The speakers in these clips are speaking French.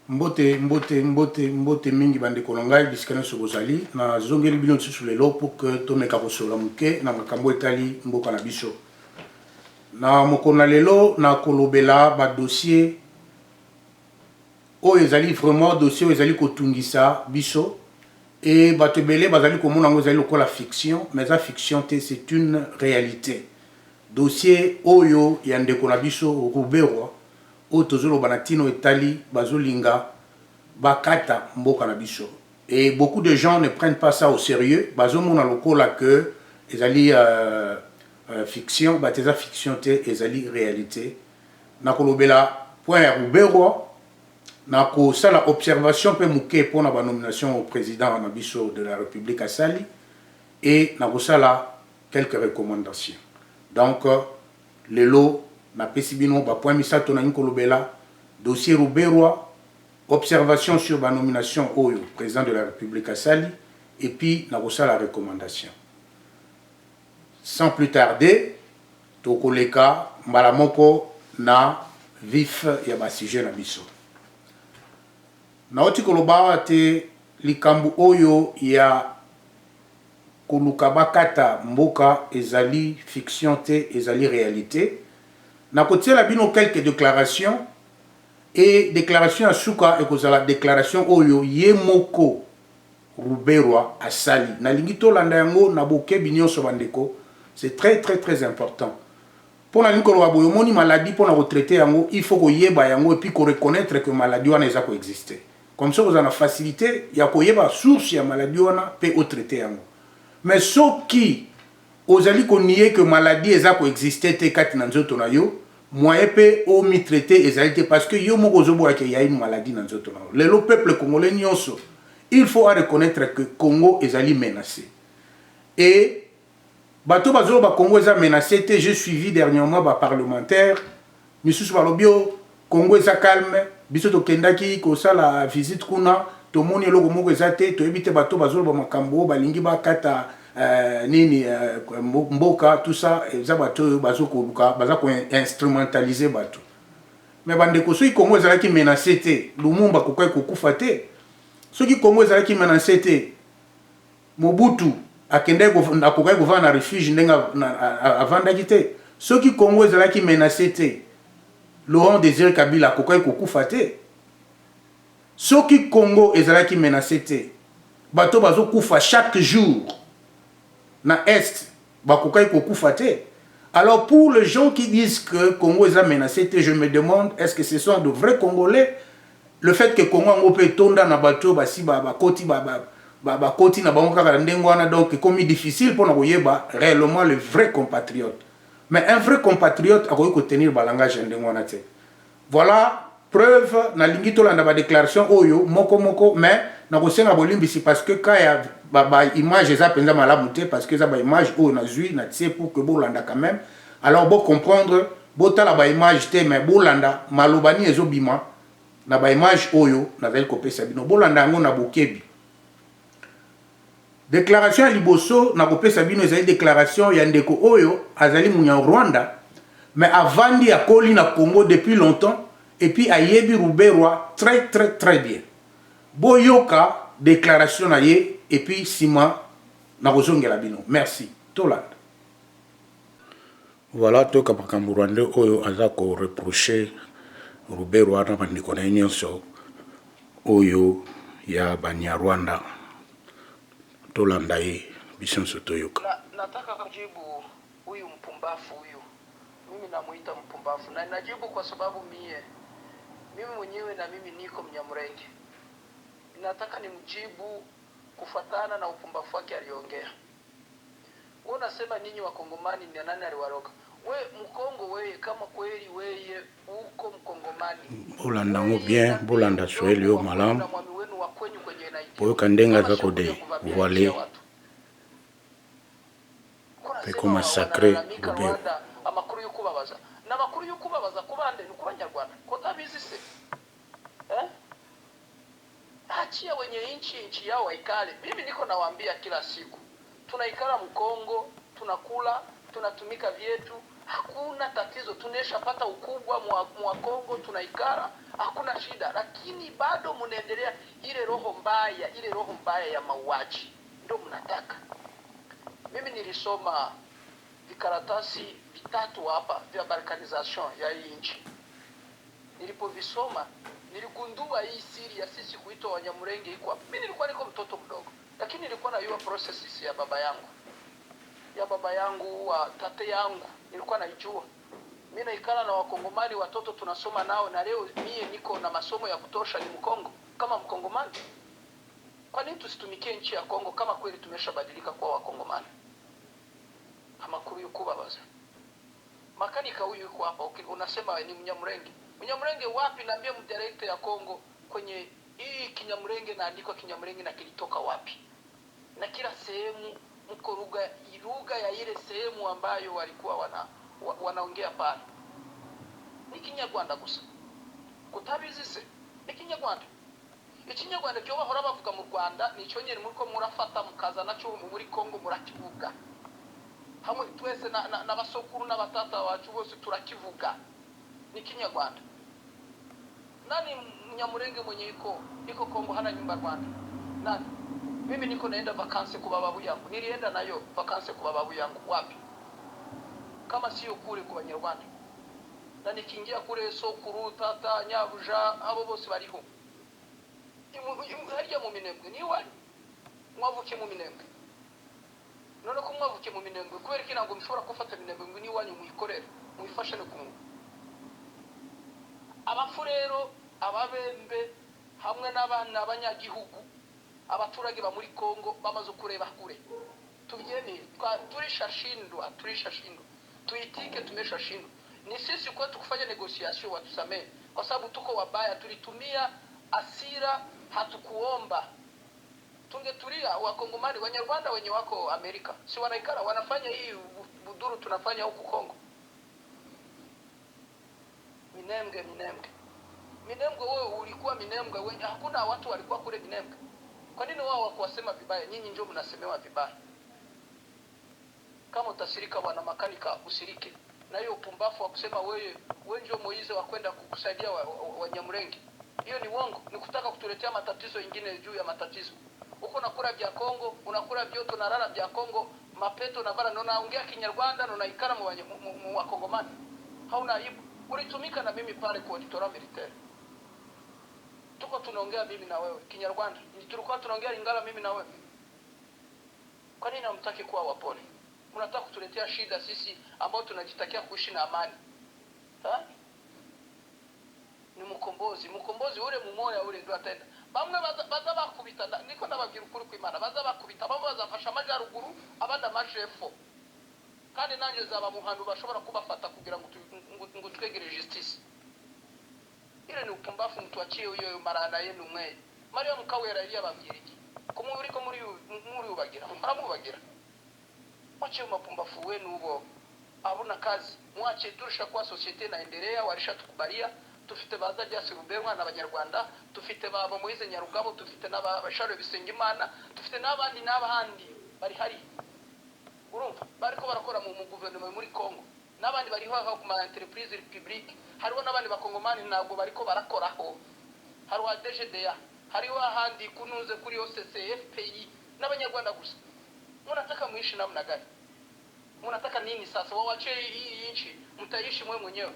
Mbote mingi bande kolongai bisikana sobozali na zongeli bino sur les lots pour que to meka ko sola muke na makambo etali mboka na biso na mokona lelo na kolobela ba dossier o ezali vraiment dossier ezali kotungisa biso et batebele bazali komona ngo ezali lokola fiction mais la fiction c'est une réalité dossier oyo ya ndeko na biso Ruberwa o tozolo banatino etali bazolinga bakata mboka na biso et beaucoup de gens ne prennent pas ça au sérieux bazomona lokola que ezali fiction bateza fiction te ezali réalité na kolobela point ya Ruberwa na ko sala observation pe muke pour na ba nomination au président na biso de la République asali et na ko sala quelques recommandations donc le lot na pesibino ba point misato na nkolobela dossier Ruberwa observation sur la nomination au président de la République asali et puis na ko sala recommandation sans plus tarder tokoleka mbala moko na vif ya ba sujet na biso na oti koloba te likambu oyo ya koluka bakata mboka ezali fiction te ezali réalité na kotiela bino quelques déclarations et déclaration ya suka ekozala déclaration oyo ye moko Ruberwa asali na lingi tolanda yango na bokebi nyonso bandeko c'est très important pour na lingi koloba boyo moni maladie pour na retraiter yango il faut koyeba yango et puis ko reconnaître que maladie wana eza ko exister comme ça vous avez la facilité ya koyeba source ya maladie wana pe au traiter yango mais ceux qui ozali ko nier que maladie eza ko exister te kati na nzoto na yo moyen pe au mi traiter ezali parce que yo moko zoboya ke ya une maladie na nzoto na yo le peuple congolais nyonso il faut reconnaître que Congo ezali menacé et bato bazolo ba Congo eza menacé te j'ai suivi dernièrement ba parlementaire misusu balobio Congo eza calme biso to kendaki ko sala visite kuna to moni eloko moko eza te to ebite bato bazolo ba makambo balingi ba kata nini mboka tout ça eza bato bazoko luka bazako instrumentaliser bato mais bande ko soki Congo eza ki menacé te Lumumba ko kai ko kufa te soki Congo eza ki menacé te Mobutu akende ko akokai ko va na refuge ndenga avandaki te soki Congo eza ki menacé te Laurent Désiré Kabila akokai ko kufa te soki Congo eza ki menacé te bato bazo kufa chaque jour na est bakokai ko kufa te. Alors pour les gens qui disent que Congo est menacé, je me demande est-ce que ce sont de vrais Congolais? Le fait que Congo peut tonda na bateau basi koti koti na bango kaka ndengwana donc comme difficile pour nous réellement le vrai compatriote. Mais un vrai compatriote a ko tenir ba langage ndengwana te. Voilà preuve na lingito la ba déclaration oyo moko mais na ko senga bolimbisi parce que quand ya ba image eza penza malamu te parce que za ba image oyo na zui na tie pour que bolanda quand même alors bon comprendre botala ba image te mais bolanda malobani ezobima na ba image oyo na vel kopesa bino bolanda ngo na bokebi déclaration ya liboso na kopesa bino ezali déclaration ya ndeko oyo azali munya Rwanda mais avandi ya koli na Congo depuis longtemps et puis ayebi Ruberwa très bien boyoka déclaration na ye et puis sima na kozongela bino merci Tolanda. Voilà toka makambo Rwanda oyo aza ko reprocher Ruberwa na bandiko na nyonso oyo ya Banyarwanda. Tolanda ye bisanso toyoka. Nataka kujibu huyu mpumbafu huyu. Mimi namuita mpumbafu na najibu kwa sababu mimi mwenyewe na mimi niko Mnyamurenge. Nataka nimjibu kufatana na upumbafu wake aliongea. Wewe unasema ninyi Wakongomani ni nani aliwaroga? Wewe Mkongo wewe kama kweli wewe uko Mkongomani. Bolanda ngo bien, bolanda sweli yo malamu. Boyo kandenga zako de voile. Peko massacré Ruberwa. Amakuru yukubabaza. Na makuru yukubabaza kubande ni kubanyarwanda. Ko tabizi se. Achia wenye nchi yao waikale. Mimi niko nawaambia kila siku. Tunaikala Mkongo, tunakula, tunatumika vyetu, hakuna tatizo, tuneshapata ukubwa mwa Kongo, tunaikara, hakuna shida, lakini bado mnaendelea ile roho mbaya ya mauaji, ndio mnataka. Mimi nilisoma vikaratasi vitatu hapa vya balkanization ya hii nchi. Nilipovisoma niligundua hii siri ya sisi kuitwa Wanyamulenge iko hapa. Mimi nilikuwa niko mtoto mdogo, lakini nilikuwa najua processes ya baba yangu wa tate yangu, nilikuwa naijua. Mimi naikala na wakongomani, watoto tunasoma nao, na leo mie niko na masomo ya kutosha, ni Mkongo kama Mkongomani. Kwa nini tusitumikie nchi ya Kongo kama kweli tumeshabadilika kwa wakongomani? Amakuru yuko babaza. Makanika huyu yuko hapa, unasema ni Mnyamulenge. Mnyamulenge wapi? Naambia mdirekte ya Kongo kwenye hii Kinyamulenge, naandikwa Kinyamulenge na kilitoka wapi? Na kila sehemu mko lugha ya ile sehemu ambayo walikuwa wanaongea pale ni Kinyarwanda gusa. Kutabizise ni Kinyarwanda. Ikinyarwanda cyo bahora bavuga mu Rwanda nico nyene muriko murafata mukaza naco muri Kongo murakivuga. Hamwe twese na basokuru n'abatata bacu bose turakivuga. Ni Kinyarwanda. Nani Mnyamulenge mwenye iko Kongo hana nyumba Rwanda? Nani? Mimi niko naenda vakansi kwa babu yangu. Nilienda nayo vakansi kwa babu yangu wapi? Kama sio kule kwa Banyarwanda. Na nikiingia kule sokuru, tata, nyabuja, abo bose bariho. Harya mu Minembwe ni wali mwavuke mu Minembwe. None ko mwavuke mu Minembwe kubera ko ntabwo mushobora gufata Minembwe ngo ni wanyu muyikorere muyifashe no kumwe. Abafu rero ababembe hamwe n'abana abanyagihugu abaturage ba muri Kongo bamaze kureba kure. Tubyemeye turishashindwa tuitike tumeshashindwa. Ni sisi kwa tukufanya negotiation watusamee kwa sababu tuko wabaya, tulitumia asira, hatukuomba. Tungetulia wakongomani. Wanyarwanda wenye wako Amerika si wanaikara wanafanya hii buduru tunafanya huku Kongo. Minembwe wewe ulikuwa Minembwe, wenye hakuna watu walikuwa kule Minembwe. Kwa nini wao wakuwasema vibaya? Nyinyi ndio mnasemewa vibaya. Kama utasirika bwana makanika usirike. Na hiyo upumbafu wa kusema wewe ndio Moize wa kwenda kukusaidia Wanyamulenge. Hiyo ni uongo, ni kutaka kutuletea matatizo mengine juu ya matatizo. Uko nakula vya Kongo, unakula vyote na rara vya Kongo, mapeto na bara unaongea Kinyarwanda na unaikara mu Wakongomani. Hauna aibu. Ulitumika na mimi pale kwa auditora militaire. Tuko tunaongea mimi na wewe Kinyarwanda. Tulikuwa tunaongea Lingala mimi na wewe. Kwa nini hamtaki kuwa wapole? Unataka kutuletea shida sisi ambao tunajitakia kuishi na amani. Ha? Ni mukombozi ule mumoya ule ndio atenda. Bamwe baza bakubita, niko nababwira ukuri kw'Imana, baza bakubita, bamwe bazafasha amajaruguru abandi amajefo. Kandi nanjye zaba muhantu bashobora kubafata kugira ngo twegere justice. Ile ni upumbafu, mtuachie huyo marana yenu mwe. Mario Mkawera yari yababwira iki? Kumuri ko muri ubagira, muramubagira. Mwache mapumbafu wenu huo. Abuna kazi, mwache turusha kwa societe naendelea, walishatukubalia. Tufite baza Jasi Ruberwa n'Abanyarwanda, tufite baba Moize Nyarugabo, tufite n'abasharo Bisengimana, tufite n'abandi bari hari. Urumva bariko barakora mu guverinoma muri Kongo, n'abandi bari ho ku ma entreprise publique, hariho n'abandi bakongomani ntabwo bariko barakoraho. Hariho DGDA, hariho ahandi kunuze kuri OCCFPI n'Abanyarwanda gusa. Munataka muishi namna gani? Munataka nini sasa? Wawache hii nchi mtaishi mwe mwenyewe.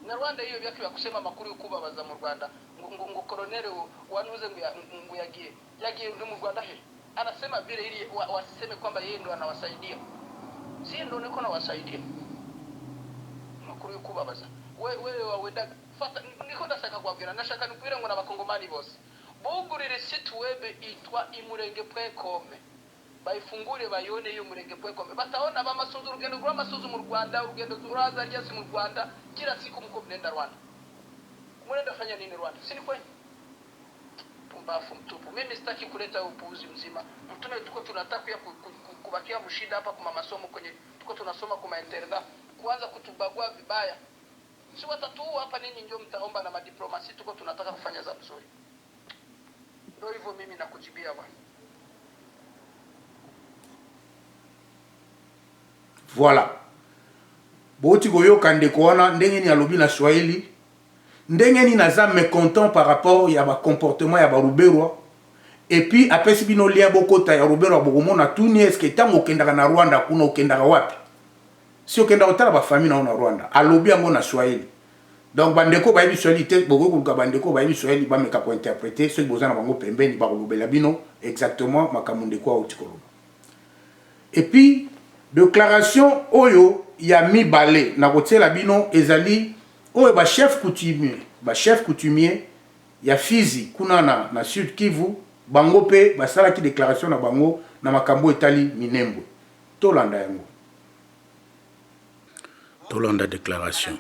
Na Rwanda hiyo byaki bakusema makuru y'ukubabaza mu Rwanda ngo colonel wanuze ngo yagiye mu Rwanda he, anasema vile ili waseme kwamba yeye ndo anawasaidia. Si ndo niko nawasaidia. Makuru y'ukubabaza wewe wawenda fata niko ndashaka kwabwira, nashaka nkwira ngo n'abakongomani bose bugurire site web itwa imurenge.com, bayifungure bayone iyo murenge.com, bataona bamasuzu urugendo rw'amasuzu mu Rwanda, urugendo turaza ryasi mu Rwanda kila siku mko mnenda Rwanda. Mnaenda fanya nini Rwanda? Si ni kweli? Pumbafu mtupu. Mimi sitaki kuleta upuuzi mzima. Mtume tuko tunataka kubakia mshida hapa kwa masomo kwenye tuko tunasoma kwa internet, kuanza kutubagua vibaya. Si watatu hapa ninyi ndio mtaomba na madiplomasi, tuko tunataka kufanya za mzuri. Ndio hivyo mimi nakujibia bwana. Voilà. boti koyoka ndeko wana ndenge ni alobi na Swahili ndenge ni naza mécontent par rapport ya ba comportement ya ba Ruberwa et puis apesi bino lia bokota ya Ruberwa bokomona tuni est-ce que tango okendaka na Rwanda kuna okendaka wapi si okendaka otala ba famille na Rwanda alobi yango na Swahili donc bandeko bayebi Swahili te bokoluka bandeko bayebi Swahili bameka ko interpréter ceux bozana bango pembeni bakolobela bino exactement makambo ndeko auti koloba et puis déclaration oyo ya mibale na kotiela bino ezali oyo ba chef coutumier ya Fizi kuna na Sud Kivu bango pe basalaki déclaration na bango na makambo etali Minembwe tolanda yango tolanda déclaration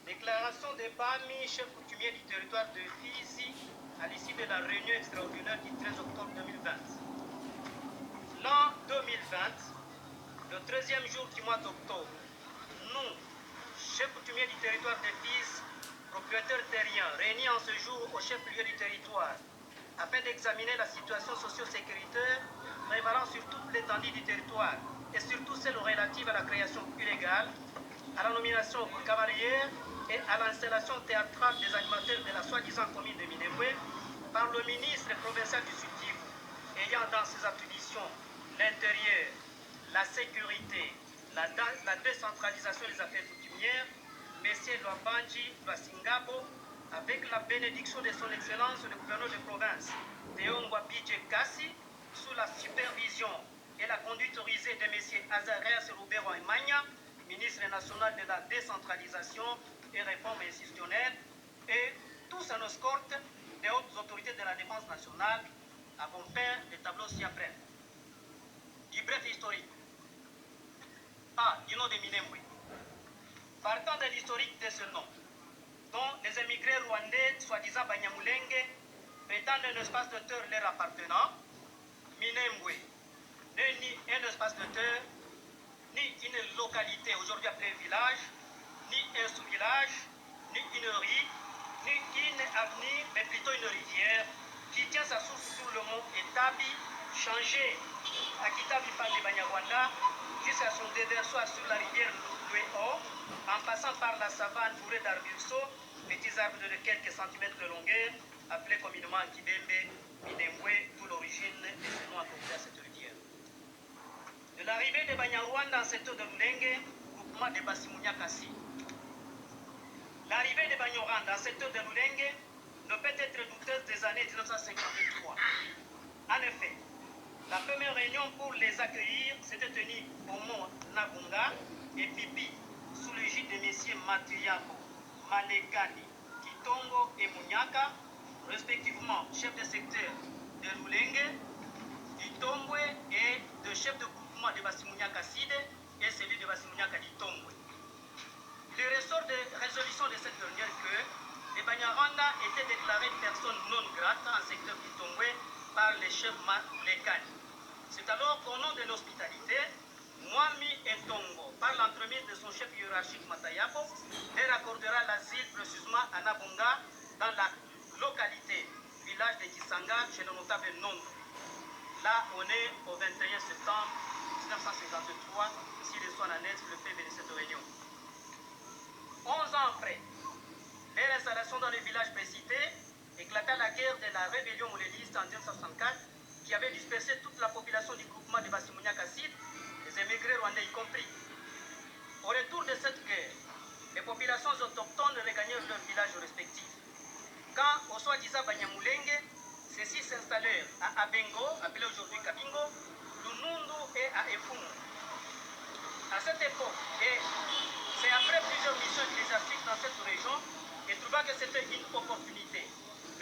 déclaration de Bami, chef coutumier du territoire de Fizi à l'issue de la réunion extraordinaire du 13 octobre 2020. L'an 2020, le 13e jour du mois d'octobre, nous, chefs coutumiers du territoire de Fizi, propriétaires terriens, réunis en ce jour au chef-lieu du territoire, afin d'examiner la situation socio-sécuritaire prévalant sur toute l'étendue du territoire et surtout celle relative à la création illégale, à la nomination cavalière et à l'installation théâtrale des animateurs de la soi-disant commune de Minembwe par le ministre provincial du Sud-Kivu, ayant dans ses attributions l'intérieur, la sécurité, la décentralisation des affaires coutumières, M. Lwabanji Lwasingabo, avec la bénédiction de son Excellence le gouverneur de province, Théongwa Bidje Kassi, sous la supervision et la conduite autorisée de M. Azarias Roubero Emanya, ministre national de la décentralisation et réforme institutionnelle, et tous en escorte des hautes autorités de la défense nationale, avons fait des tableaux ci-après. Du bref historique. Du nom de Minembwe. Partant de l'historique de ce nom, dont les émigrés rwandais, soi-disant Banyamulenge, prétendent un espace de terre leur appartenant, Minembwe n'est ni un espace de terre, ni une localité aujourd'hui appelée village, ni un sous-village, ni une rue, ni une avenue, mais plutôt une rivière qui tient sa source sur le mont Etabi, changé à Kitabi par les Banyarwanda, jusqu'à son déversoir sur la rivière Lueo, en passant par la savane bourrée d'arbusceaux, petits arbres de quelques centimètres de longueur, appelés communément Kidembe, Minembwe, d'où l'origine de ce nom accordé à cette rivière. De l'arrivée des Banyarwanda dans le secteur de Lulenge, groupement de Basimunyakasi. L'arrivée des Banyarwanda dans le secteur de Lulenge ne peut être douteuse des années 1953. En effet, la première réunion pour les accueillir s'était tenue au mont Nabunga et Pipi, sous l'égide de messieurs Matuyako, Malekani, Kitongo et Munyaka, respectivement chefs de secteur de Lulenge, d'Itombwe et de chef de groupement de Basimunyaka Side et celui de Basimunyaka d'Itombwe. Il ressort de résolution de cette dernière que les Banyarwanda étaient déclarés personnes non grates en secteur d'Itombwe par les chefs Malekani. C'est alors qu'au nom de l'hospitalité, Mwami Etongo, par l'entremise de son chef hiérarchique Matayabo, leur accordera l'asile précisément à Nabunga, dans la localité, village de Kisanga, chez le notable Nondo. Là, on est au 21 septembre 1953, si le soir en est le PV de cette réunion. 11 ans après, leur installation dans le village précité, éclata la guerre de la rébellion mouléliste en 1964, qui avait dispersé toute la population du groupement de Basimunyaka Sud, les émigrés rwandais y compris. Au retour de cette guerre, les populations autochtones regagnèrent leurs villages respectifs. Quand, au soi-disant Banyamulenge, ceux-ci s'installèrent à Abengo, appelé aujourd'hui Kabingo, Lunundu et à Efumu. À cette époque, et c'est après plusieurs missions ecclésiastiques dans cette région, et trouvant que c'était une opportunité,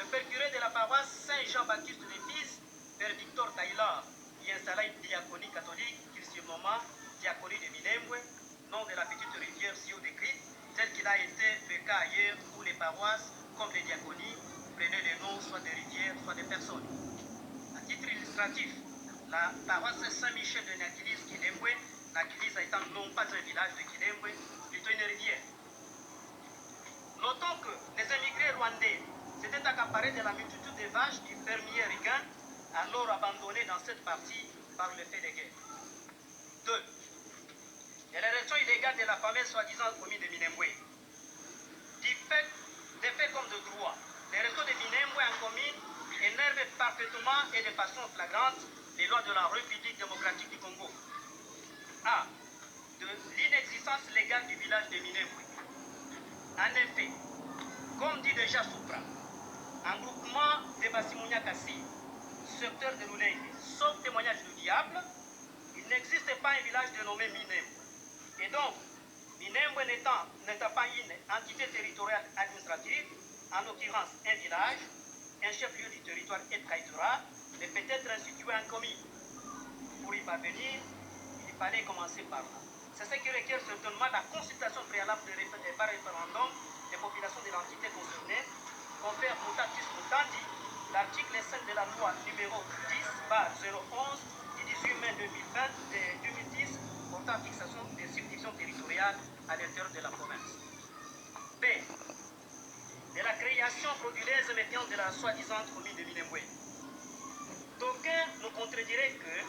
le procureur de la paroisse Saint-Jean-Baptiste de Fizi, Père Victor Taylor, y installa une diaconie catholique qu'il surnomma diaconie de Minembwe, nom de la petite rivière si haut décrite, tel qu'il a été le cas ailleurs où les paroisses, comme les diaconies, prenaient les noms soit des rivières, soit des personnes. À titre illustratif, la paroisse Saint-Michel de Nakilis Kilembwe, Nakilis étant non pas un village de Kilembwe, plutôt une rivière. Notons que les émigrés rwandais s'étaient accaparés de la multitude des vaches du fermier Rigain, alors abandonné dans cette partie par le fait de guerre. 2. jamais soi-disant commis de Minembwe. Des faits comme de droit, les réseaux de Minembwe en commune énervent parfaitement et de façon flagrante les lois de la République démocratique du Congo. A. De l'inexistence légale du village de Minembwe. En effet, comme dit déjà Soupra, un groupement de Basimounia Kassi, secteur de Lulenge, sauf témoignage du diable, il n'existe pas un village dénommé Minembwe. Et donc, Minembwe n'étant pas une entité territoriale administrative, en l'occurrence un village, un chef-lieu du territoire et Traïtora, mais peut-être institué en commune. Pour y parvenir, il fallait commencer par là. C'est ce qui requiert certainement la consultation préalable par référendum des populations de l'entité concernée, confère mutatis mutandi l'article 5 de la loi numéro 10/011 du 18 mai 2010 portant fixation des subdivisions territoriales à l'intérieur de la province. B. De la création frauduleuse méfiante de la soi-disant commune de Minembwe. D'aucuns nous contrediraient que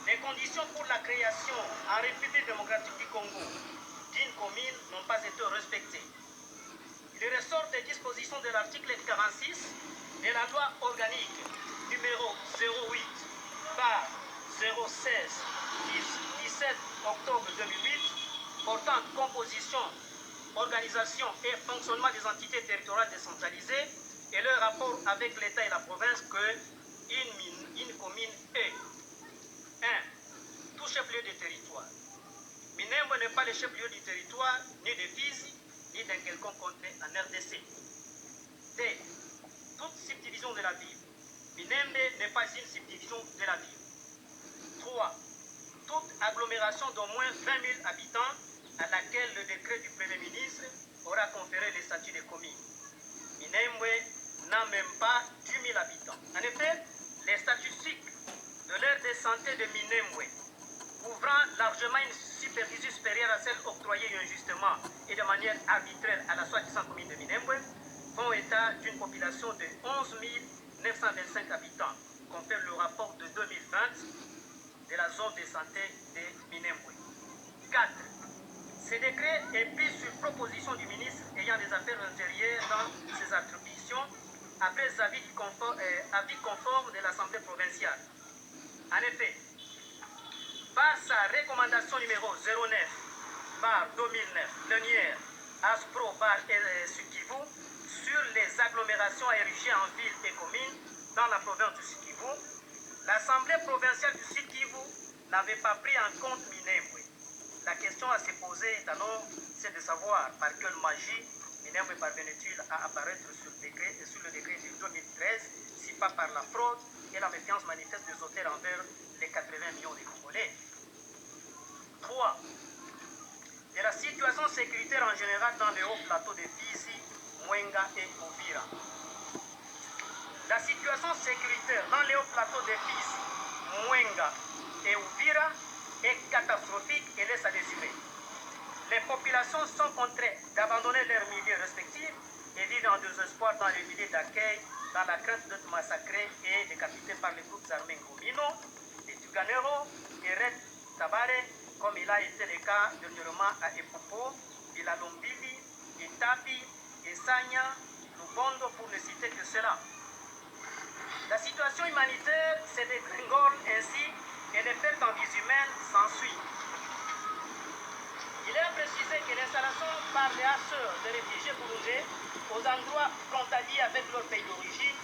les conditions pour la création en République démocratique du Congo d'une commune n'ont pas été respectées. Il ressort des dispositions de l'article 46 de la loi organique numéro 08/016 17 octobre 2008 portant composition, organisation et fonctionnement des entités territoriales décentralisées et leur rapport avec l'État et la province que une commune est 1. Tout chef-lieu du territoire. Minembwe n'est pas le chef-lieu du territoire, ni de Fizi, ni d'un quelconque comté en RDC. 2. Toute subdivision de la ville. Minembwe n'est pas une subdivision de la ville. 3. Toute agglomération d'au moins 20 000 habitants à laquelle le décret du Premier ministre aura conféré le statut de commune. Minembwe n'a même pas 10 000 habitants. En effet, les statistiques de l'aire de santé de Minembwe, couvrant largement une superficie supérieure à celle octroyée injustement et de manière arbitraire à la soi-disant commune de Minembwe, font état d'une population de 11 925 habitants, confirme le rapport de 2020 de la zone de santé de Minembwe. 4. Ce décret est pris sur proposition du ministre ayant des affaires intérieures dans ses attributions après avis conforme de l'Assemblée provinciale. En effet, par sa recommandation numéro 09/2009, Lenière, Aspro/Sud-Kivu, sur les agglomérations érigées en villes et communes dans la province du Sud-Kivu, l'Assemblée provinciale du Sud-Kivu n'avait pas pris en compte Minembwe. La question à se poser est alors c'est de savoir par quelle magie Minembwe parvenait-il à apparaître sur le décret de 2013, si pas par la fraude et la méfiance manifeste des auteurs envers les 80 millions de Congolais. 3. De la situation sécuritaire en général dans les hauts plateaux de Fizi, Mwenga et Uvira. La situation sécuritaire dans les hauts plateaux de Fizi, Mwenga et Uvira est catastrophique et laisse à désirer. Les populations sont contraintes d'abandonner leurs milieux respectifs et vivent en désespoir dans les milieux d'accueil dans la crainte d'être massacrés et décapités par les groupes armés Ngomino, les Tuganero et Red Tabare, comme il a été le cas dernièrement à Epopo, Bilalombili, Itapi, Esanya, Lubondo, pour ne citer que cela. La situation humanitaire se dégringole ainsi et les pertes en vies humaines s'ensuivent. Il est précisé que l'installation par les hasseurs de réfugiés burundais aux endroits frontaliers avec leur pays d'origine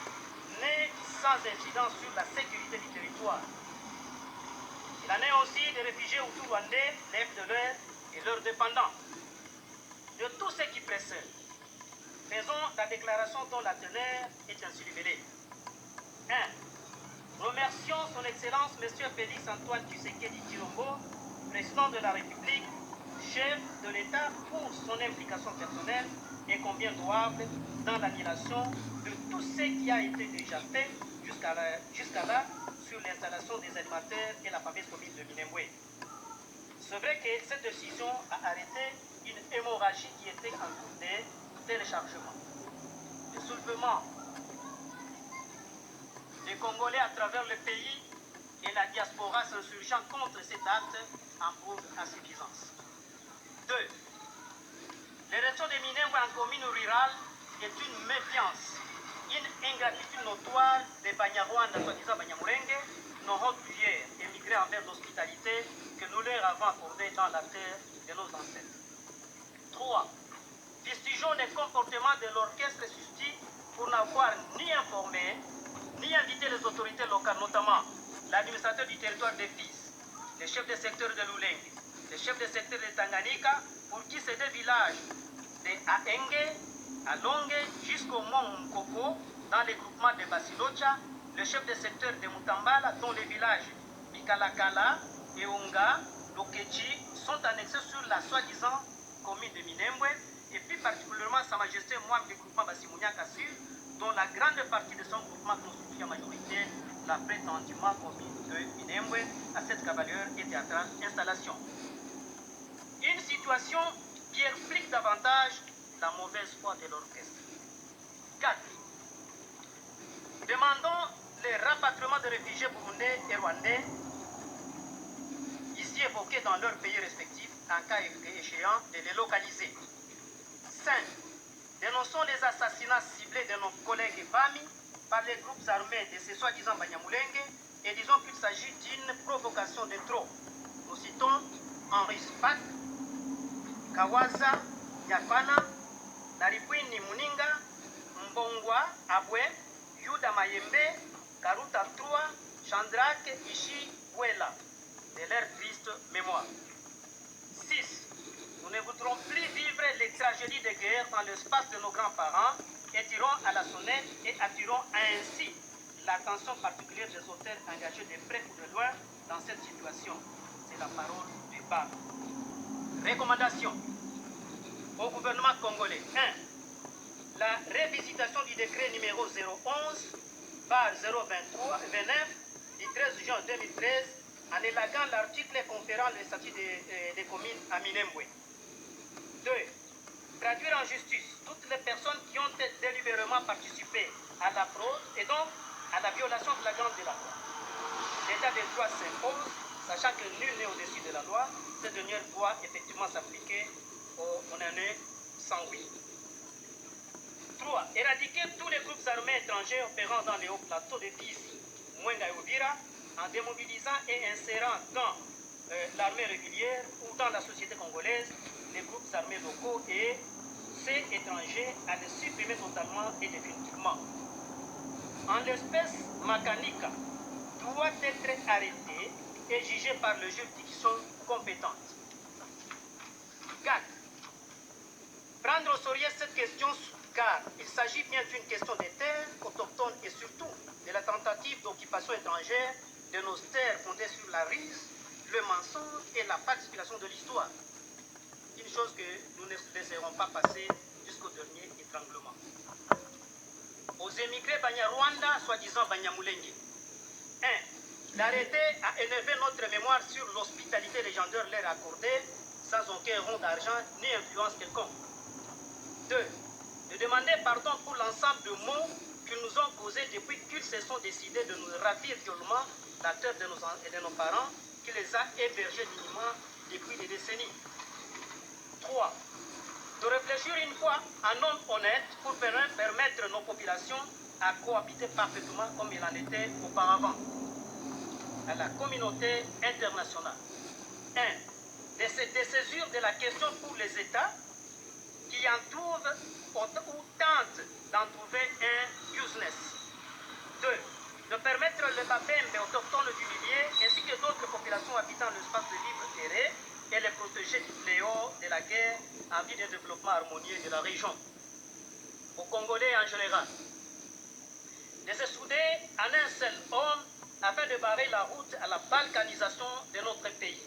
n'est sans incidence sur la sécurité du territoire. Il en est aussi des réfugiés hutus-rwandais, les FDLR et leurs dépendants. De tout ce qui précède, faisons la déclaration dont la teneur est ainsi libellée. 1. Remercions son Excellence M. Félix Antoine Tshisekedi Tshilombo, président de la République, chef de l'État, pour son implication personnelle et combien louable dans l'annulation de tout ce qui a été déjà fait jusqu'à là sur l'installation des animateurs et la fameuse commune de Minembwe. C'est vrai que cette décision a arrêté une hémorragie qui était en cours de téléchargement. Le soulèvement des Congolais à travers le pays et la diaspora s'insurgeant contre cet acte en prouve insuffisance. 2. L'érection des Minembwe en commune rurale est une méfiance, une ingratitude notoire des Banyarwanda, soi-disant Banyamulenge, nos hôtes-cuillères émigrés envers l'hospitalité que nous leur avons accordée dans la terre de nos ancêtres. 3. Fustigeons les comportements de l'orchestre susdit pour n'avoir ni informé, ni invité les autorités locales, notamment l'administrateur du territoire des Fils, les chefs de secteur de Lulenge, les chefs de secteur de Tanganyika, pour qui ces deux villages de Aenge, Alonge, jusqu'au mont Mkoko, dans les groupements de Basilocha, le chef de secteur de Mutambala, dont les villages Mikalakala, Eonga, Lokechi, sont annexés sur la soi-disant commune de Minembwe, et plus particulièrement Sa Majesté Mwam du groupement Basimounia Kassur, dont la grande partie de son groupement constitue en majorité la prétendument commune de Minembwe, à cette cavalière et théâtrale installation. Une situation qui explique davantage la mauvaise foi de l'orchestre. 4. Demandons le rapatriement de réfugiés burundais et rwandais, ici évoqués dans leurs pays respectifs, en cas échéant de les localiser. 5. Dénonçons les assassinats ciblés de nos collègues et familles par les groupes armés de ces soi-disant Banyamulenge et disons qu'il s'agit d'une provocation de trop. Nous citons Henri Spak, Kawaza, Nyakwana, Naribwini Muninga, Mbongwa, Abwe, Yuda Mayembe, Karuta Trua, Chandrak, Ishi, Wela, de leur triste mémoire. 6. Nous ne voudrons plus vivre les tragédies de guerre dans l'espace de nos grands-parents et tirons à la sonnette et attirons ainsi l'attention particulière des auteurs engagés de près ou de loin dans cette situation. C'est la parole du pape. Recommandation au gouvernement congolais. 1. La révisitation du décret numéro 011/029 du 13 juin 2013 en élaguant l'article conférant le statut des communes à Minembwe. 2. Traduire en justice toutes les personnes qui ont délibérément participé à la fraude et donc à la violation flagrante de la loi. L'état de droit s'impose, sachant que nul n'est au-dessus de la loi. Cette dernière doit effectivement s'appliquer aux année 108. 3. Éradiquer tous les groupes armés étrangers opérant dans les hauts plateaux de Fizi, Mwenga et Uvira, en démobilisant et insérant dans l'armée régulière ou dans la société congolaise les groupes armés locaux et ces étrangers à les supprimer totalement et définitivement. En l'espèce, Makanika doit être arrêté et jugé par le juridiction compétente. 4. Prendre au sérieux cette question car il s'agit bien d'une question des terres autochtones et surtout de la tentative d'occupation étrangère de nos terres fondées sur la ruse, le mensonge et la falsification de l'histoire. Une chose que nous ne laisserons pas passer jusqu'au dernier étranglement. Aux émigrés Banyarwanda, soi-disant Banyamulenge. 1. L'arrêté a élevé notre mémoire sur l'hospitalité légendaire leur accordée sans aucun rond d'argent ni influence quelconque. 2. De demander pardon pour l'ensemble de mots qu'ils nous ont causés depuis qu'ils se sont décidés de nous ravir violemment la terre de nos parents qui les a hébergés dignement depuis des décennies. 3. De réfléchir une fois en homme honnête pour permettre nos populations à cohabiter parfaitement comme il en était auparavant. À la communauté internationale. 1. De se dessaisir de la question pour les États qui en trouvent ou tentent d'en trouver un business. 2. De permettre le Babembe autochtone du milieu ainsi que d'autres populations habitant l'espace de libre terrain et les protéger du fléau de la guerre en vue de développement harmonieux de la région. Aux Congolais en général. De se souder en un seul homme afin de barrer la route à la balkanisation de notre pays.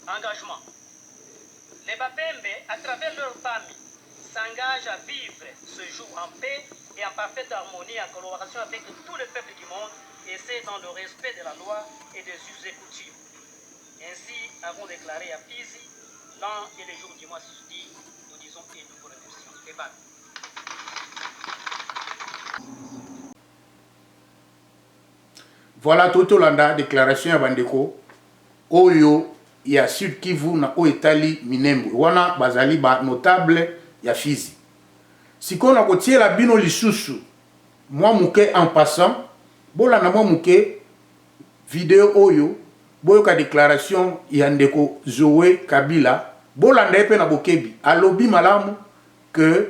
Engagement. Les Babembe, à travers leur famille, s'engagent à vivre ce jour en paix et en parfaite harmonie en collaboration avec tous les peuples du monde et c'est dans le respect de la loi et des us et coutumes. Ainsi avons déclaré à Fizi, l'an et les jours du mois susdit, nous disons et nous vous remercions. Débat. Voilà tout Olanda déclaration à Bandeko Oyo ya Sud Kivu na o etali Minembwe wana bazali ba notable ya Fizi. Siko na kotiela bino lisusu mwa muke en passant bola na mwa muke video oyo boyoka déclaration ya ndeko Zoé Kabila bola ndepe na bokebi alobi malamu que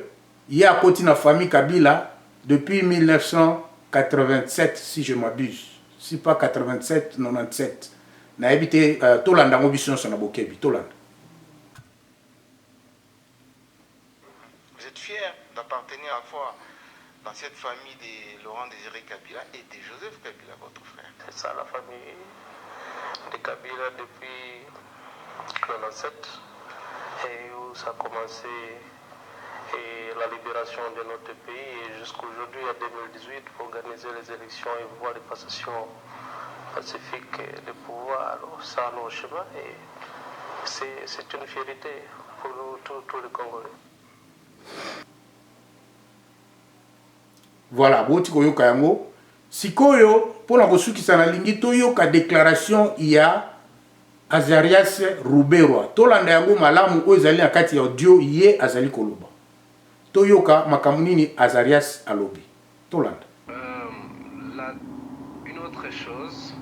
ya koti na famille Kabila depuis 1987 si je m'abuse, si pas 87 97 na habité tolanda ngo biso na bokebi tolanda. Vous êtes fier d'appartenir à la fois dans cette famille de Laurent Désiré Kabila et de Joseph Kabila, votre frère. C'est ça la famille de Kabila depuis 1997 et où ça a commencé et la libération de notre pays et jusqu'aujourd'hui à 2018 pour organiser les élections et voir les passations pacifiques de pouvoir. Alors ça nos chemins et c'est une fierté pour nous tous les Congolais. Voilà, boti koyoka yango sikoyo pona kosukisa na lingi toyoka déclaration ya Azarias Ruberwa tolanda yango malamu oyo ezali na kati ya audio ye azali koloba toyoka makamuni Azarias alobi tolanda. Une autre chose,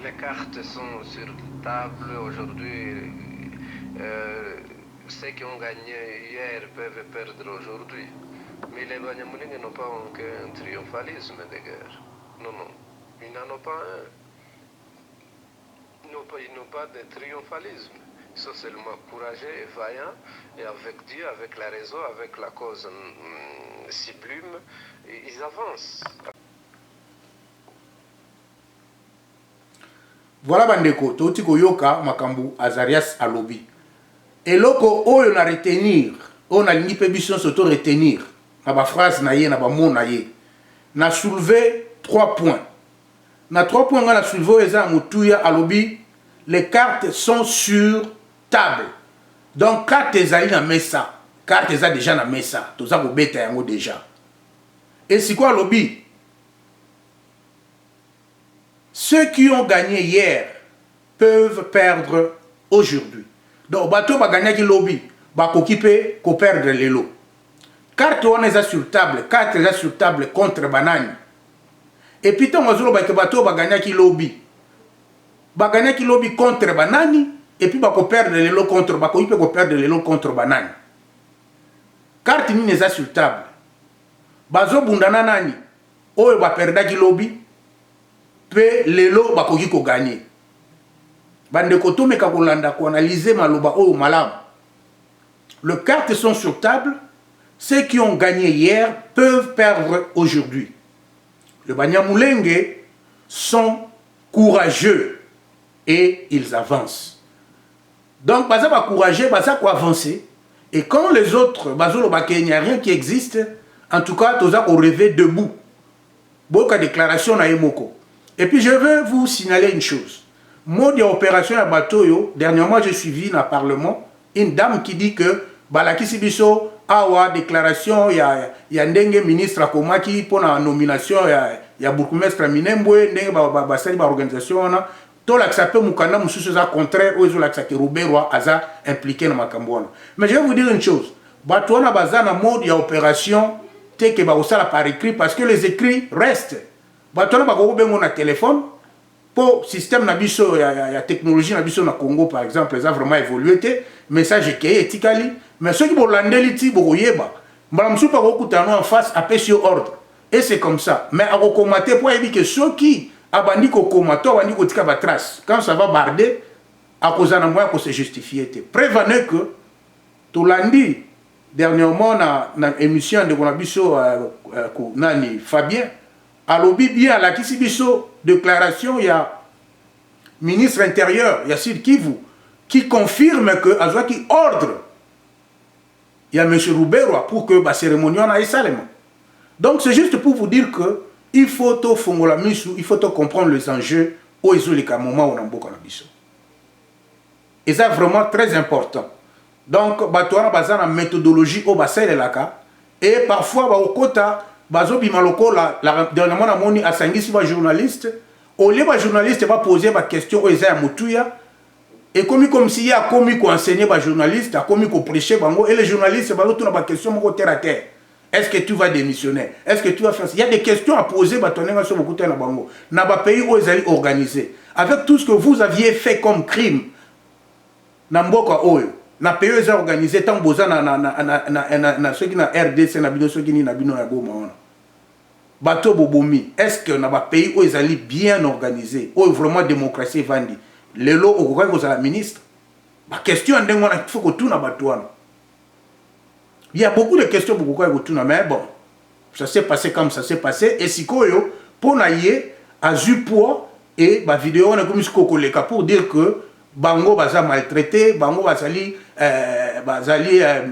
les cartes sont sur table aujourd'hui. Ceux qui ont gagné hier peuvent perdre aujourd'hui. Mais les Banyamulenge n'ont pas un triomphalisme de guerre. Non, non. Ils n'en ont pas un. Ils n'ont pas de triomphalisme. Ils sont seulement courageux et vaillants. Et avec Dieu, avec la raison, avec la cause sublime, ils avancent. Voilà bandeko, toti koyoka makambu Azarias alobi. Eloko oyo na retenir, on a lingi pe biso soto retenir, na ba phrase na ye, na ba mot na ye. Na soulever 3 points. Na 3 points na soulever eza mutuya alobi, les cartes sont sur table. Donc cartes ezali na mesa, cartes eza déjà na mesa, toza ko beta yango déjà. Et c'est quoi alobi? Ceux qui ont gagné hier peuvent perdre aujourd'hui. Donc, bateau va gagner qui lobby, va s'occuper qu'on perdre les lots. Carte on est sur table, carte est sur table contre banane. Et puis tant que bateau va gagner qui lobby, va gagner qui lobby contre banane. Et puis va perdre les lots contre, va perdre les lots contre banane. Carte ni n'est sur table. Bazo bundana nani, oh va perdre qui lobby. Les lots bakoki ko gagner. Bande koto meka kolanda ko analyser maloba o malam. Les cartes sont sur table. Ceux qui ont gagné hier peuvent perdre aujourd'hui. Les Banyamulenge sont courageux et ils avancent. Donc baza ba courageux, baza ko avancer. Et quand les autres bazolo baké il n'y a rien qui existe, en tout cas toza ko rêver debout. Boka déclaration na yemoko. Et puis je veux vous signaler une chose. Mode opération à bateau, dernièrement j'ai suivi dans le Parlement une dame qui dit que Balaki Biso awa déclaration ya ndenge ministre akomaki pour la nomination ya bourgmestre Minembwe ndenge basali ba organisation na to la xape mukanda mususu za contraire ozo la xake Ruberwa aza impliqué dans makambo. Mais je vais vous dire une chose. Bateau na bazana mode ya opération te que ba osala par écrit parce que les écrits restent. Batona bakoko bengo na téléphone pour système na biso ya technologie na biso na Congo par exemple ça a vraiment évolué té message qui etikali mais ceux qui bolandeli ti boyeba mbala musupa ko kutana en face apesi ordre et c'est comme ça mais a kokomate pour ebi que ceux qui abandi ko komato abandi ko tika ba trace quand ça va barder a cause na moya ko se justifier té prévenez que tolandi dernièrement na émission de biso nani Fabien alobi bien la kisibiso déclaration il y a ministre intérieur il y a Sud Kivu qui confirme que azwaki ordre il y a monsieur Ruberwa pour que la cérémonie en aille salement. Donc c'est juste pour vous dire que il faut to fongola misu, il faut to comprendre les enjeux au izolika moment où on a na biso. Et ça vraiment très important. Donc batouana bazana méthodologie au basel laka et parfois ba okota bazo bimaloko la dernièrement na moni asangisi ba journaliste Au lieu de journaliste va poser ma question aux Moutuya, et comme s'il y a commis qu'on enseignait les journalistes, commis qu'on prêchait, et les journalistes vont tout dans ma question terre à terre. Est-ce que tu vas démissionner? Est-ce que tu vas faire ça? Il y a des questions à poser, sur beaucoup de bango. Dans le pays où ils allaient organiser. Avec tout ce que vous aviez fait comme crime, dans Mboka Oyo, dans le pays où ils ont organisé, tant que vous avez ceux qui ont RDC, ceux qui ont Goma. Bateau Bobomi, est-ce que dans le pays où ils allaient bien organisé, où vraiment démocratie vendue, les lots au Gouvernement, vous avez la ministre? La question est qu'il faut que tout soit. Il y a beaucoup de questions pour pourquoi tout mais bon, ça s'est passé comme ça s'est passé. Et si Koyo, pour naïe, a eu poids et la vidéo on a comme pour dire que Bango va maltraité, Bango va sali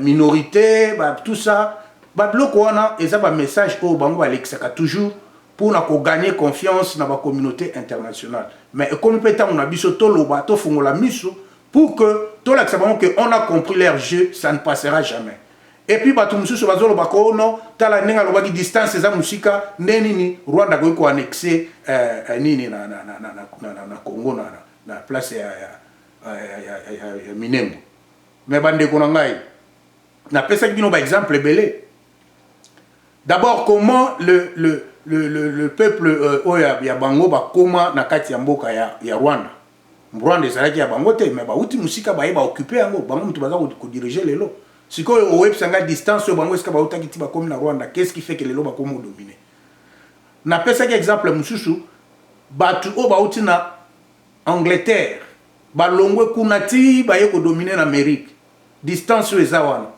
minorité, tout ça. Bloc on a et ça un message au Bango Alexaka toujours pour gagner confiance dans la communauté internationale. Mais comme peut-être on a biso tolo bato fungola miso pour que tout l'accent que on a compris leur jeu, ça ne passera jamais. Et puis bato mususu bazolo bako no tala nenga lobaki distance za musika neni Rwanda ko annexer nini na Congo na place ya Minembwe. Mais bande ko ngai na pesa bino ba exemple belé. D'abord comment le peuple ya bango ba koma na kati ya mboka ya Rwanda. Rwanda ezalaki ya bango te mais ba uti musika ba occuper yango bango mutu baza ko diriger lelo. Si quoi au web sanga distance au bango est-ce que ba utaki tiba comme na Rwanda, qu'est-ce qui fait que lelo ba komo dominer? Na pesa ki exemple mususu batu o ba uti na Angleterre ba longwe kunati ba yeko dominer na Amérique. Distance ezawana.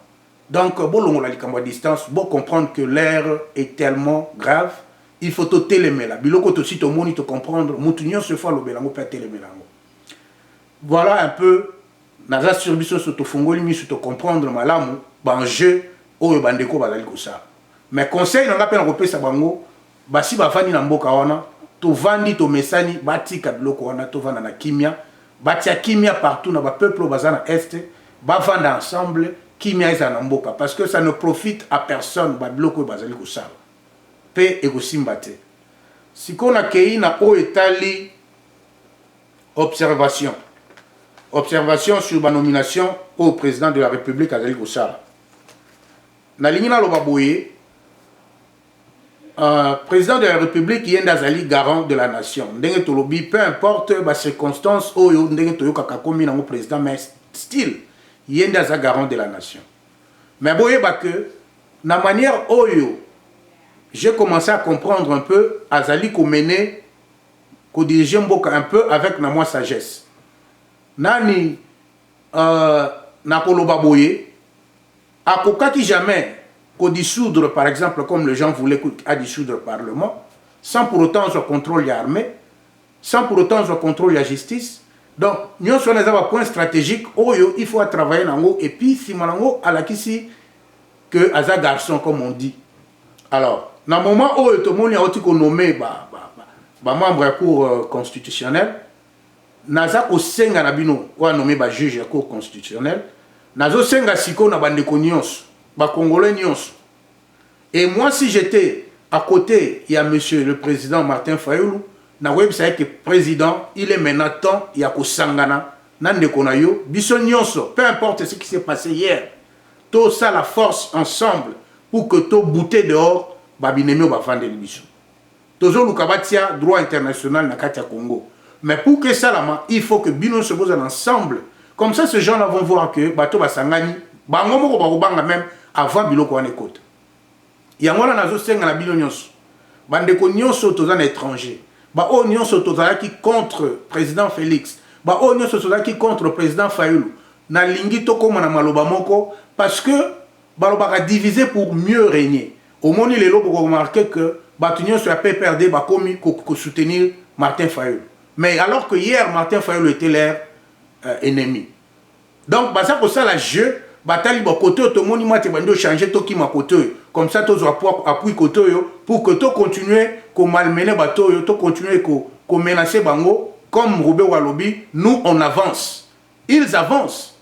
Donc bolongo la likambo distance, bon comprendre que l'air est tellement grave, il faut te télémer là. Biloko to si to moni te comprendre, mutunyo se fa lo belango pa télémer là. Voilà un peu naza surbiso so to fongoli mi so to comprendre malamu ban jeu oyo bandeko bazali ko ça. Mais conseil na ngapena kopesa bango basi bafani na mboka wana to vandi to mesani batika biloko wana to vanda na kimia, batia kimia partout na ba peuple bazana est, ba vanda ensemble kimia eza na mboka parce que ça ne profite à personne ba biloko bazali ko ça. Pe e ko simbate. Sikona kei na o etali observation sur ma nomination au président de la République Azali Koussala. Nalingina Lobaboye, président de la République Yenda Azali garant de la nation. Ndenge tolobi, peu importe les circonstances, oyo ndenge toyo kakakomi nango président, mais still Yenda Azali garant de la nation. Mais boye ba que na manière oyo, j'ai commencé à comprendre un peu Azali ko mener, ko diriger mboka un peu avec na moi sagesse. Nani Nakoloba Boye a kokaki jamais qu'on dissoudre par exemple comme les gens voulaient à dissoudre le Parlement sans pour autant un contrôle armé, sans pour autant un contrôle de la justice. Donc nous sommes dans un point stratégique où il faut travailler nango et puis si malango à la kisi que Aza garçon comme on dit. Alors dans le moment où tout le monde a nommé membre de la Cour constitutionnelle. Naza ko senga na bino wa nommé ba juge ya cour constitutionnelle nazo senga siko na bandeko nyonso ba congolais nyonso. Et moi si j'étais à côté il y a monsieur le président Martin Fayulu na websa que président il est maintenant temps ya ko sangana na ndeko na yo biso nyonso peu importe ce qui s'est passé hier tout ça la force ensemble pour que to bouter dehors ba binemi ba vendre biso tozo lukabatia droit international na kati ya Congo. Mais pour que ça, il faut que Bino se pose ensemble. Comme ça, ces gens-là vont voir que Bato Basangani, Bangomo Barubanga même, avant Bilo Kouane Côte. Il y a un nazo senga na Bilo Nyonso. Bandeko Nyonso tozan étranger. Ba o Nyonso tozala qui contre président Félix. Ba o Nyonso tozala qui contre président Fayulu. Na lingi toko na maloba moko parce que Baloba a divisé pour mieux régner. Au moment où les lobes ont remarqué que Bato Nyonso a perdu ba komi ko soutenir Martin Fayulu. Mais alors que hier, Martin Fayulu était leur ennemi. Donc, ça pour ça, le jeu, bataille de côté, tout le monde a changé tout qui m'a côté. Comme ça, tout appui côté pour que tout continue, qu'on malmène bateau, tout continue, qu'on menace Bango, comme Robert Walobi, nous on avance. Ils avancent.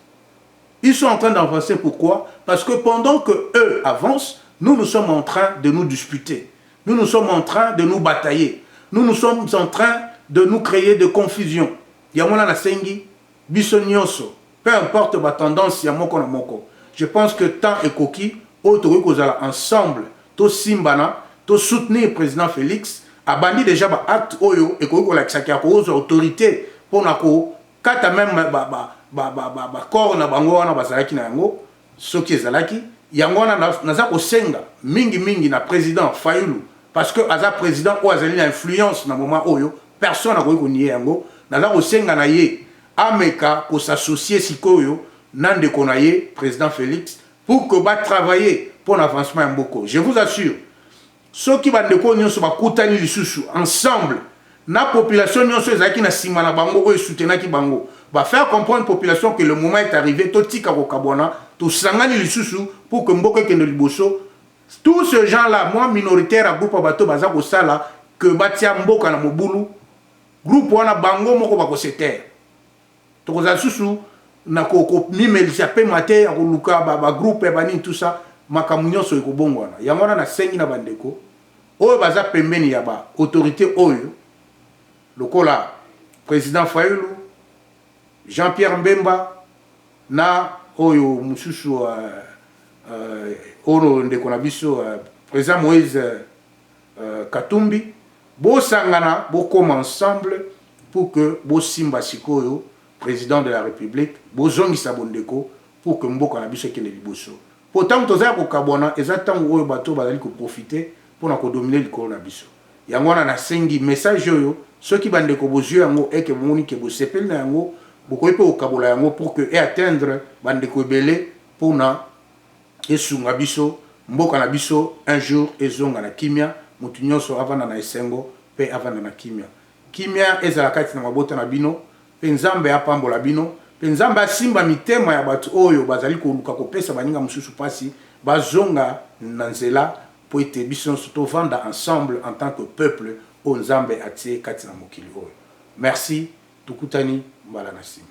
Ils sont en train d'avancer. Pourquoi? Parce que pendant que eux avancent, nous sommes en train de nous disputer. Nous sommes en train de nous batailler. Nous sommes en train de nous créer de confusion. Yamona na sengi, biso nyonso, peu importe ma tendance ya moko na moko. Je pense que tant et koki, autres ensemble, to simbana, to soutenir le président Félix, a bandi déjà ba acte oyo et koki la kisaki aux autorités pour nako kata même corps na bango wana bazalaki na yango soki ezalaki yango wana naza kosenga mingi na président Fayulu parce que aza président ou azali na influence na moment oyo personne na koki konier yango naza kosenga na ye ameka ko s'associer sikoyo nande konaye président Félix pour que ba travailler pour l'avancement ya mboko. Je vous assure ceux qui va ndeko nyonso bakutani lisusu ensemble na population nyonso ezaki na sima na bango oyo soutenaki bango va faire comprendre population que le moment est arrivé to tika ko kabona to sangani lisusu pour que mboko kende liboso. Tous ces gens là moi minoritaire à groupe bato baza ko sala que batia mboka na mobulu groupe wana bango moko ba ko se terre to ko za susu na ko mimelisa pe mate ya ko luka ba groupe ba ni tout ça makamunyo so ko bongwana yango na sengi na bandeko oyo baza pembeni ya ba autorité oyo lokola président Fayulu Jean-Pierre Mbemba na oyo mususu oro ndeko na biso président Moïse Katumbi bo sangana bo koma ensemble pour que bo simba sikoyo président de la République bo zongisa bondeko pour que mboka na biso kende liboso. Pourtant toza ko kabona exactement oyo bato bazali ko profiter pour na ko dominer likolo na biso. Yango wana na sengi message oyo ceux qui bande ko bozio yango et que moni ke bo sepel na yango bokoy pe okabola yango pour que et atteindre bande ko belé pour na esunga biso mboka na biso un jour ezonga na kimia mutu nyonso avana na esengo pe avana na kimia. Kimia ezala kati na mabota na bino pe nzambe apambola bino pe nzambe asimba mitema ya bato oyo bazali koluka kopesa baninga mususu pasi bazonga na nzela po ete biso to vanda ensemble en tant que peuple o nzambe atie kati na mokili oyo. Merci tukutani mbala na sima.